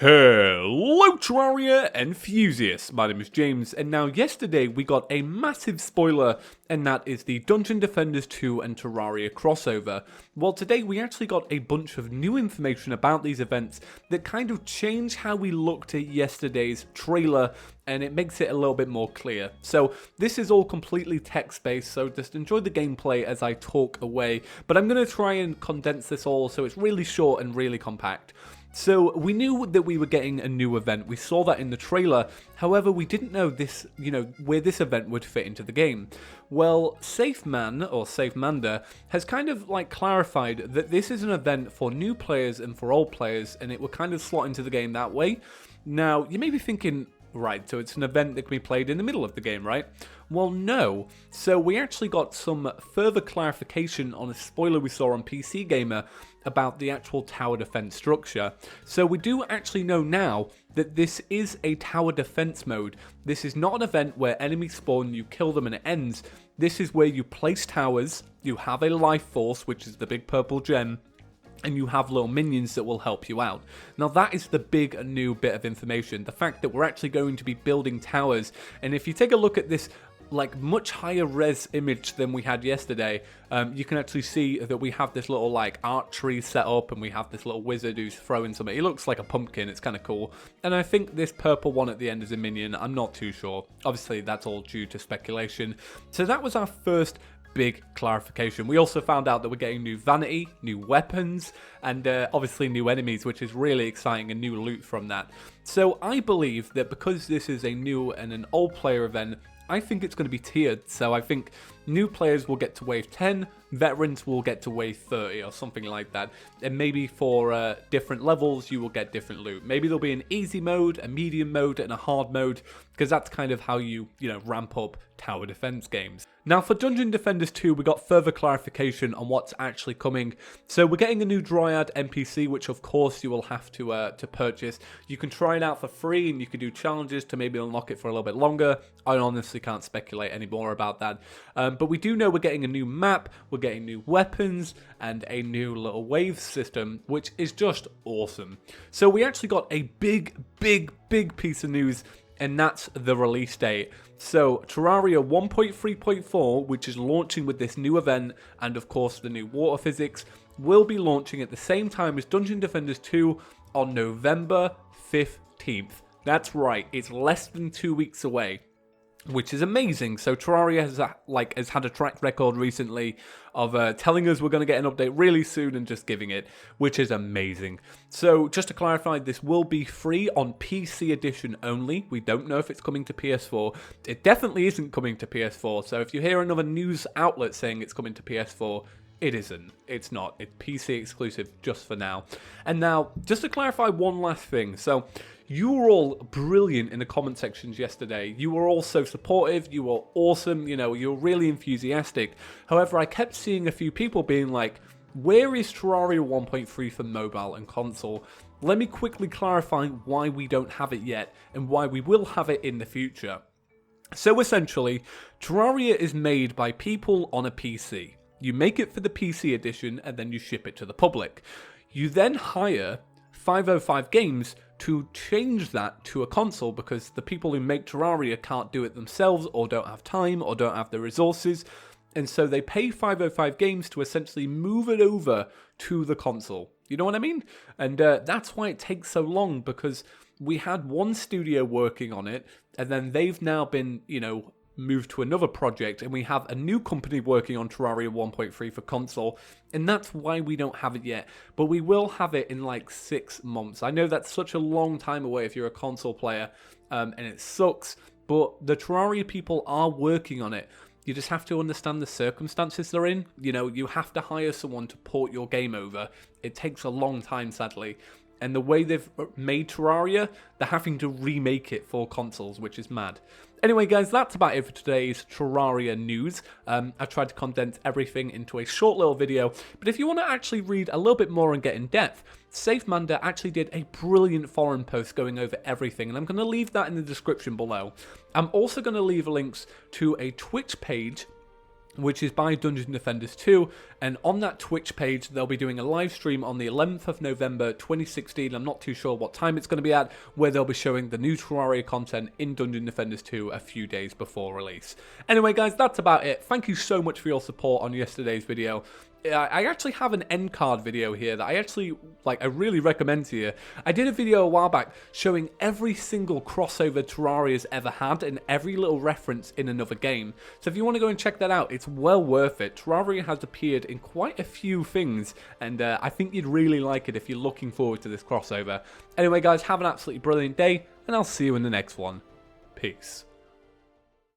Hello Terraria enthusiasts, my name is James, and now yesterday we got a massive spoiler, and that is the Dungeon Defenders 2 and Terraria crossover. Well, today we actually got a bunch of new information about these events that kind of change how we looked at yesterday's trailer, and it makes it a little bit more clear. So this is all completely text-based, so just enjoy the gameplay as I talk away, but I'm going to try and condense this all so it's really short and really compact. So we knew that we were getting a new event, we saw that in the trailer, however we didn't know this, where this event would fit into the game. Well, SafeMan, or SafeMander, has kind of clarified that this is an event for new players and for old players, and it will kind of slot into the game that way. Now, you may be thinking, right, so it's an event that can be played in the middle of the game, right? Well, no. So we actually got some further clarification on a spoiler we saw on PC Gamer about the actual tower defense structure. So we do actually know now that this is a tower defense mode. This is not an event where enemies spawn, you kill them and it ends. This is where you place towers, you have a life force, which is the big purple gem, and you have little minions that will help you out. Now that is the big new bit of information, the fact that we're actually going to be building towers, and if you take a look at this much higher res image than we had yesterday, you can actually see that we have this little archery set up, and we have this little wizard who's throwing something. He looks like a pumpkin, it's kind of cool, and I think this purple one at the end is a minion, I'm not too sure. Obviously that's all due to speculation. So that was our first big clarification. We also found out that we're getting new vanity, new weapons, and obviously new enemies, which is really exciting, and new loot from that. So I believe that because this is a new and an old player event, I think it's going to be tiered. So I think new players will get to wave 10, veterans will get to wave 30 or something like that. And maybe for different levels you will get different loot. Maybe there'll be an easy mode, a medium mode, and a hard mode, because that's kind of how you ramp up tower defense games. Now for Dungeon Defenders 2 we got further clarification on what's actually coming. So we're getting a new Dryad NPC, which of course you will have to purchase. You can try it out for free, and you can do challenges to maybe unlock it for a little bit longer. I honestly can't speculate any more about that. But we do know we're getting a new map, we're getting new weapons, and a new little wave system, which is just awesome. So we actually got a big piece of news, and that's the release date. So Terraria 1.3.4, which is launching with this new event, and of course the new water physics, will be launching at the same time as Dungeon Defenders 2 on November 15th. That's right, it's less than 2 weeks away, which is amazing. So Terraria has had a track record recently of telling us we're going to get an update really soon and just giving it, which is amazing. So just to clarify, this will be free on PC edition only. We don't know if it's coming to PS4. It definitely isn't coming to PS4. So if you hear another news outlet saying it's coming to PS4, it isn't. It's not. It's PC exclusive just for now. And now, just to clarify one last thing. So you were all brilliant in the comment sections yesterday. You were all so supportive. You were awesome. You were really enthusiastic. However, I kept seeing a few people being like, where is Terraria 1.3 for mobile and console? Let me quickly clarify why we don't have it yet and why we will have it in the future. So essentially, Terraria is made by people on a PC. You make it for the PC edition and then you ship it to the public. You then hire 505 Games to change that to a console, because the people who make Terraria can't do it themselves, or don't have time, or don't have the resources, and so they pay 505 Games to essentially move it over to the console. You know what I mean? And that's why it takes so long, because we had one studio working on it, and then they've now been, moved to another project, and we have a new company working on Terraria 1.3 for console, and that's why we don't have it yet. But we will have it in 6 months. I know that's such a long time away if you're a console player, and it sucks, but the Terraria people are working on it. You just have to understand the circumstances they're in. You have to hire someone to port your game over. It takes a long time, sadly. And the way they've made Terraria, they're having to remake it for consoles, which is mad. Anyway, guys, that's about it for today's Terraria news. I tried to condense everything into a short little video, but if you want to actually read a little bit more and get in depth, SafeMander actually did a brilliant forum post going over everything, and I'm going to leave that in the description below. I'm also going to leave links to a Twitch page which is by Dungeon Defenders 2, And on that Twitch page, they'll be doing a live stream on the 11th of November 2016. I'm not too sure what time it's going to be at, where they'll be showing the new Terraria content in Dungeon Defenders 2 a few days before release. Anyway, guys, that's about it. Thank you so much for your support on yesterday's video. I actually have an end card video here that I really recommend to you. I did a video a while back showing every single crossover Terraria's ever had and every little reference in another game. So if you want to go and check that out, it's well worth it. Terraria has appeared in quite a few things, and I think you'd really like it if you're looking forward to this crossover. Anyway, guys, have an absolutely brilliant day, and I'll see you in the next one. Peace.